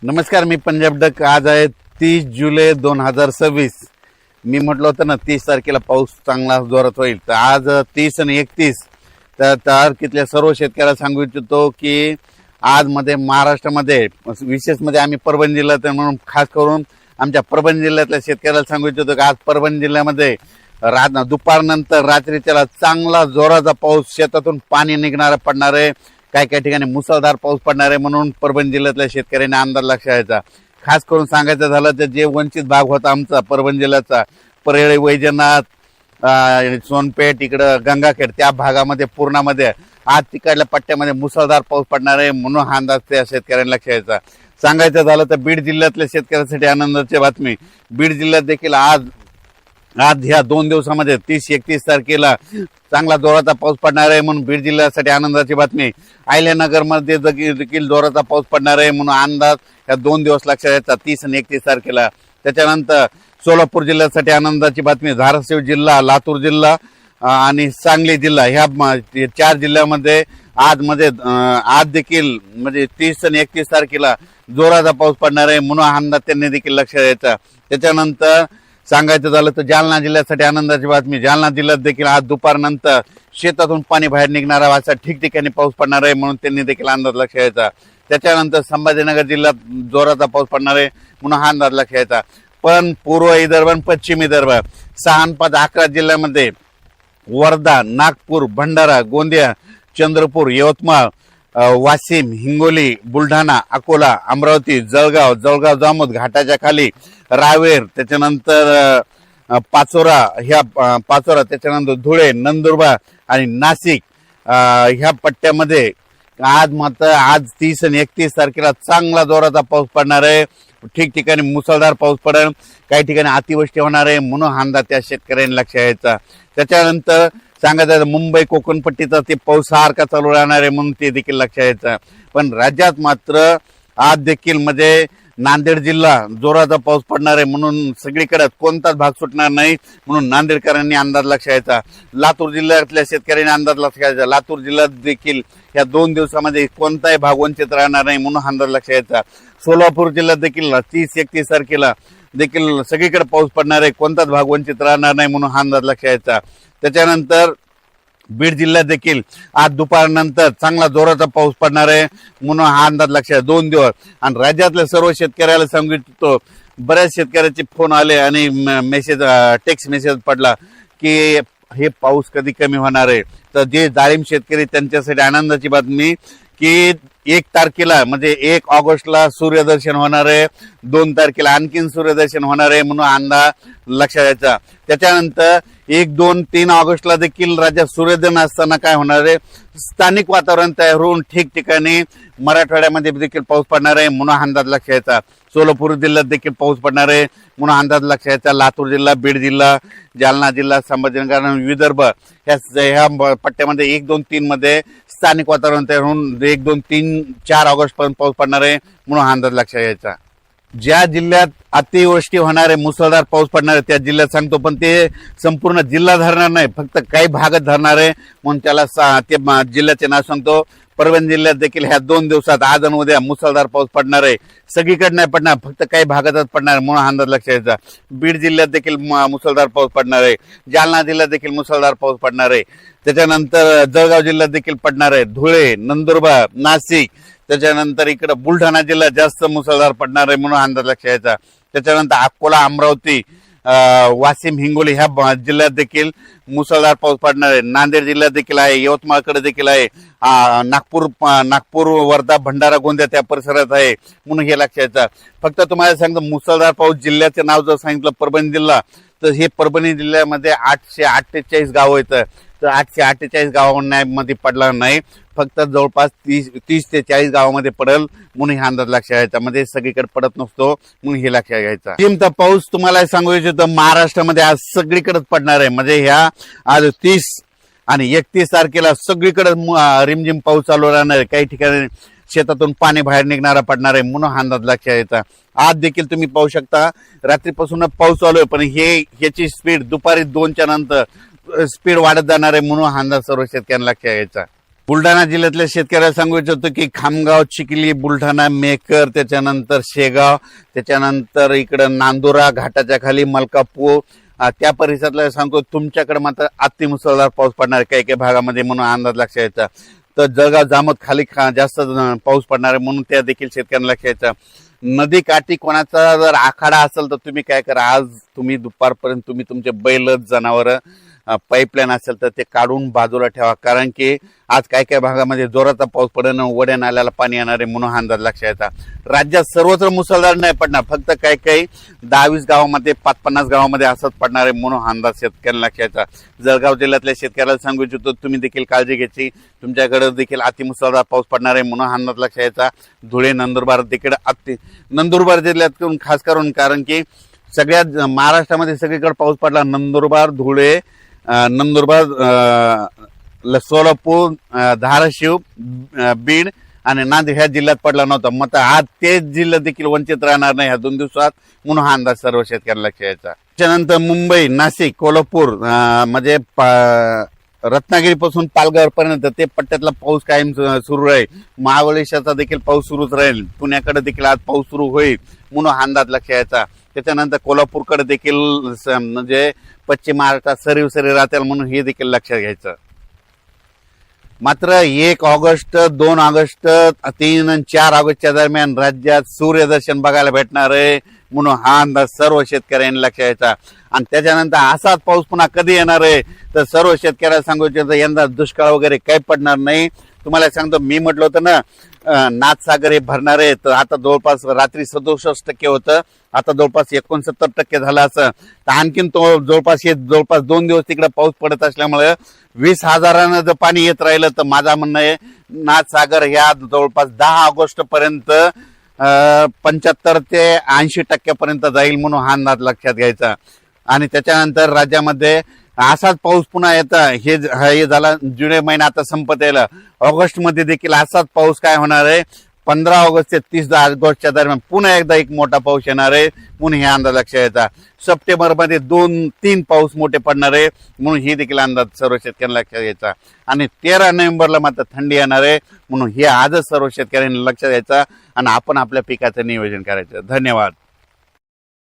नमस्कार, मी पंजाब डक. आज आहे 30 जुलै 2026. मी म्हटलं होतं ना 30 तारखेला पाऊस चांगला जोरात होईल. तर आज 30 आणि 31 तर तारखेतल्या सर्व शेतकऱ्याला सांगू इच्छितो की आज मध्ये महाराष्ट्रामध्ये विशेष मध्ये आम्ही परभणी जिल्ह्यात म्हणून खास करून आमच्या परभणी जिल्ह्यातल्या शेतकऱ्याला सांगू इच्छितो की आज परभणी जिल्ह्यामध्ये दुपारनंतर रात्रीच्या चांगला जोराचा पाऊस, शेतातून पाणी निघणारा पडणार आहे. काही ठिकाणी मुसळधार पाऊस पडणार आहे. म्हणून परभणी जिल्ह्यातल्या शेतकऱ्यांनी अंदाज लक्षात घ्यायचा. खास करून सांगायचं झालं तर जे वंचित भाग होता आमचा परभणी जिल्ह्याचा, परळी, वैजनाथ, सोनपेठ, इकडं गंगाखेड, त्या भागामध्ये पूर्णामध्ये आज तिकडल्या पट्ट्यामध्ये मुसळधार पाऊस पडणार आहे. म्हणून हा अंदाज त्या शेतकऱ्यांना लक्षात घ्यायचा. सांगायचं झालं तर बीड जिल्ह्यातल्या शेतकऱ्यांसाठी आनंदाची बातमी. बीड जिल्ह्यात देखील आज ह्या 2 दिवसामध्ये 30-31 तारखेला चांगला जोराचा पाऊस पडणार आहे. म्हणून बीड जिल्ह्यासाठी आनंदाची बातमी. अहिल्यानगर मध्ये देखील जोराचा पाऊस पडणार आहे. म्हणून अंदाज या 2 दिवस लक्षात घ्यायचा, 30 आणि 31 तारखेला. त्याच्यानंतर सोलापूर जिल्ह्यासाठी आनंदाची बातमी. धाराशिव जिल्हा, लातूर जिल्हा आणि सांगली जिल्हा ह्या 4 जिल्ह्यामध्ये आज देखील म्हणजे 30 आणि 31 तारखेला जोराचा पाऊस पडणार आहे. म्हणून अंदाज त्यांनी देखील लक्षात घ्यायचा. त्याच्यानंतर सांगायचं झालं तर जालना जिल्ह्यासाठी आनंदाची बातमी. जालना जिल्ह्यात देखील आज दुपारनंतर शेतातून पाणी बाहेर निघणारा असा ठिकठिकाणी पाऊस पडणार आहे. म्हणून त्यांनी देखील अंदाज लक्षात घ्यायचा. त्याच्यानंतर संभाजीनगर जिल्ह्यात जोराचा पाऊस पडणार आहे. म्हणून हा अंदाज लक्षात घ्यायचा. पण पूर्व विदर्भ आणि पश्चिम विदर्भ 6-5-11 जिल्ह्यामध्ये वर्धा, नागपूर, भंडारा, गोंदिया, चंद्रपूर, यवतमाळ, वाशिम, हिंगोली, बुलढाणा, अकोला, अमरावती, जळगाव, जामोद, घाटाच्या खाली, रावेर, त्याच्यानंतर पाचोरा, त्याच्यानंतर धुळे, नंदुरबार आणि नाशिक ह्या पट्ट्यामध्ये आज 30 आणि 31 तारखेला चांगला जोराचा पाऊस पडणार आहे. ठिकठिकाणी मुसळधार पाऊस पडेल, काही ठिकाणी अतिवृष्टी होणार आहे. म्हणून हा अंदाज त्या शेतकऱ्यांनी लक्षात घ्यायचा. त्याच्यानंतर सांगायचं मुंबई कोकणपट्टीचा ते पाऊस सारखा चालू राहणार आहे. म्हणून ते देखील लक्षात घ्यायचं. पण राज्यात मात्र आज देखील म्हणजे नांदेड जिल्हा जोराचा पाऊस पडणार आहे. म्हणून सगळीकडे कोणताच भाग सुटणार नाही. म्हणून नांदेडकरांनी अंदाज लक्षात घ्यायचा. लातूर जिल्ह्यातल्या शेतकऱ्यांनी अंदाज लक्षात घ्यायचा. लातूर जिल्ह्यात देखील या 2 दिवसामध्ये कोणताही भाग वंचित राहणार नाही. म्हणून अंदाज लक्षात घ्यायचा. सोलापूर जिल्ह्यात देखील 30-31 तारखेला देखील सगळीकडे पाऊस पडणार आहे. कोणताच भाग वंचित राहणार नाही. म्हणून हा अंदाज लक्षात घ्यायचा. त्याच्यानंतर बीड जिल्ह्यात देखील आज दुपारनंतर चांगला जोराचा पाऊस पडणार आहे. म्हणून हा अंदाज लक्षात 2 दिवस. आणि राज्यातल्या सर्व शेतकऱ्याला सांगितलं, बऱ्याच शेतकऱ्याचे फोन आले आणि टेक्स्ट मेसेज पडला की हे पाऊस कधी कमी होणार आहे. तर जे डाळिंब शेतकरी त्यांच्यासाठी आनंदाची बातमी की 1 तारखेला म्हणजे 1 ऑगस्टला सूर्यदर्शन होणार आहे. 2 तारखेला आणखीन सूर्यदर्शन होणार आहे. म्हणून अंदाज लक्षात घ्यायचा. त्याच्यानंतर 1, 2, 3 ऑगस्टला देखील राज्यात सूर्योदय असताना काय होणार आहे, स्थानिक वातावरण तयार होऊन ठिकठिकाणी मराठवाड्यामध्ये देखील पाऊस पडणार आहे. म्हणून अंदाज लक्षात घ्यायचा. सोलापूर जिल्ह्यात देखील पाऊस पडणार आहे. म्हणून अंदाज लक्षात घ्यायचा. लातूर जिल्हा, बीड जिल्हा, जालना जिल्हा, संभाजीनगर आणि विदर्भ ह्या पट्ट्यामध्ये 1, 2, 3 मध्ये स्थानिक वातावरण तयार होऊन 1, 2, 3, 4 ऑगस्ट पर्यंत पाऊस पडणार आहे. म्हणून अंदाज लक्षात घ्यायचा. ज्या जिल्ह्यात अतिवृष्टी होणार आहे, मुसळधार पाऊस पडणार आहे, त्या जिल्ह्यात सांगतो. पण ते संपूर्ण जिल्हा धरणार नाही, फक्त काही भागच धरणार आहे. म्हणून त्याला ते जिल्ह्याचे नाव सांगतो. परभणी जिल्ह्यात देखील ह्या 2 दिवसात आज आणि उद्या मुसळधार पाऊस पडणार आहे. सगळीकडे नाही पडणार, फक्त काही भागातच पडणार. म्हणून अंदाज लक्षात घ्यायचा. बीड जिल्ह्यात देखील मुसळधार पाऊस पडणार आहे. जालना जिल्ह्यात देखील मुसळधार पाऊस पडणार आहे. त्याच्यानंतर जळगाव जिल्ह्यात देखील पडणार आहे. धुळे, नंदुरबार, नाशिक, त्याच्यानंतर इकडे बुलढाणा जिल्ह्यात जास्त मुसळधार पडणार आहे. म्हणून अंदाज लक्षात घ्यायचा. त्याच्यानंतर अकोला, अमरावती, वाशिम, हिंगोली ह्या जिल्ह्यात देखील मुसळधार पाऊस पडणार आहे. नांदेड जिल्ह्यात देखील आहे. यवतमाळकडे देखील आहे. नागपूर, वर्धा, भंडारा, गोंदिया त्या परिसरात आहे. म्हणून हे लक्षात घ्यायचं. फक्त तुम्हाला सांगतो मुसळधार पाऊस जिल्ह्याचे नाव जर सांगितलं परभणी जिल्हा, तर हे परभणी जिल्ह्यामध्ये 848 गावं येतं. तर 848 गावांमध्ये पडला नाही, फक्त जवळपास 30 ते 40 गावामध्ये पडेल. म्हणून हा अंदाज लक्षात घ्यायचा. म्हणजे सगळीकडे पडत नसतो. म्हणून हे लक्षात घ्यायचा. रिमझिम पाऊस तुम्हाला सांगू इच्छितो महाराष्ट्रामध्ये आज सगळीकडेच पडणार आहे. म्हणजे ह्या आज 30 आणि 31 तारखेला सगळीकडे रिमझिम पाऊस चालू राहणार आहे. काही ठिकाणी शेतातून पाणी बाहेर निघणारा पडणार आहे. म्हणून हा अंदाज लक्षात घ्यायचा. आज देखील तुम्ही पाहू शकता रात्रीपासून पाऊस चालू आहे, पण ह्याची स्पीड दुपारी 2च्या नंतर स्पीड वाढत जाणार आहे. म्हणून हा अंदाज सर्व शेतकऱ्यांना लक्षात घ्यायचा. बुलढाणा जिल्ह्यातल्या शेतकऱ्याला सांगू इच्छितो की खामगाव, चिखली, बुलढाणा, मेकर, त्याच्यानंतर शेगाव, त्याच्यानंतर इकडं नांदुरा घाटाच्या खाली मलकापूर, त्या परिसरातला सांगतो तुमच्याकडे मात्र अतिमुसळधार पाऊस पडणार आहे काही काही भागामध्ये म्हणून अंदाज लक्षात यायचा. तर जळगाव जामोद खाली जास्त पाऊस पडणार आहे म्हणून त्या देखील शेतकऱ्यांना लक्षात यायचं. नदी काठी कोणाचा जर आखाडा असेल तर तुम्ही काय करा, आज तुम्ही दुपारपर्यंत तुम्ही तुमचे बैल जनावर पाईपलाईन असेल तर ते काढून बाजूला ठेवा, कारण की आज काय काय भागामध्ये जोराचा पाऊस पडणं, वड्या नाल्याला पाणी येणार आहे म्हणून अंदाज लक्षात यायचा. राज्यात सर्वत्र मुसळधार नाही पडणार, फक्त काही काही 10-20 गावामध्ये 50-50 गावामध्ये असंच पडणार आहे म्हणून अंदाज शेतकऱ्यांना लक्षात यायचा. जळगाव जिल्ह्यातल्या शेतकऱ्याला सांगू इच्छितो तुम्ही देखील काळजी घ्यायची, तुमच्याकडे देखील अतिमुसळधार पाऊस पडणार आहे म्हणून अंदाज लक्षात यायचा. धुळे, नंदुरबार देखील नंदुरबार जिल्ह्यातून खास करून, कारण की सगळ्यात महाराष्ट्रामध्ये सगळीकडे पाऊस पडला. नंदुरबार, धुळे, सोलापूर, धाराशिव, बीड आणि नांदेड ह्या जिल्ह्यात पडला नव्हता. मग आज ते जिल्हा देखील वंचित राहणार नाही ह्या 2 दिवसात म्हणून हा अंदाज सर्व शेतकऱ्यांना लक्षात यायचा. त्याच्यानंतर मुंबई, नाशिक, कोल्हापूर म्हणजे रत्नागिरीपासून पालघर पर्यंत ते पट्ट्यातला पाऊस कायम सुरू राहील. महाबळेश्वरचा देखील पाऊस सुरूच राहील. पुण्याकडे देखील आज पाऊस सुरू होईल म्हणून हा अंदाज लक्षात यायचा. त्याच्यानंतर कोल्हापूरकडे देखील म्हणजे पश्चिम महाराष्ट्रात सरी राहतील म्हणून हे देखील लक्षात घ्यायचं. मात्र 1 ऑगस्ट, 2 ऑगस्ट, 3 आणि 4 ऑगस्टच्या दरम्यान राज्यात सूर्यदर्शन बघायला भेटणार आहे म्हणून हा अंदाज सर्व शेतकऱ्यांनी लक्षात घ्यायचा. आणि त्याच्यानंतर असाच पाऊस पुन्हा कधी येणार आहे तर सर्व शेतकऱ्याला सांगू इच्छितो यंदा दुष्काळ वगैरे काही पडणार नाही. तुम्हाला सांगतो, मी म्हटलं होतं ना नाथसागर हे भरणार आहे, तर आता जवळपास रात्री 67% होतं, आता जवळपास 69% झालं. असं तर आणखीन तो जवळपास 2 दिवस तिकडे पाऊस पडत असल्यामुळे 20,000 जर पाणी येत राहिलं तर माझं म्हणणं आहे नाथसागर ह्या जवळपास 10 ऑगस्ट पर्यंत 75 ते 80% पर्यंत जाईल म्हणून हा अंदाज लक्षात घ्यायचा. आणि त्याच्यानंतर राज्यामध्ये असाच पाऊस पुन्हा येतं. हे झाला जुलै महिना आता संपत यायला. ऑगस्ट मध्ये देखील असाच पाऊस काय होणार आहे, 15 ऑगस्ट ते 30 ऑगस्टच्या दरम्यान पुन्हा एकदा एक मोठा पाऊस येणार आहे म्हणून हे अंदाज लक्षात यायचा. सप्टेंबर मध्ये 2-3 पाऊस मोठे पडणार आहे म्हणून हे देखील अंदाज सर्व शेतकऱ्यांना लक्षात घ्यायचा. आणि 13 नोव्हेंबरला मात्र थंडी येणार आहे म्हणून हे आजच सर्व शेतकऱ्यांनी लक्षात घ्यायचा आणि आपण आपल्या पिकाचं नियोजन करायचं. धन्यवाद.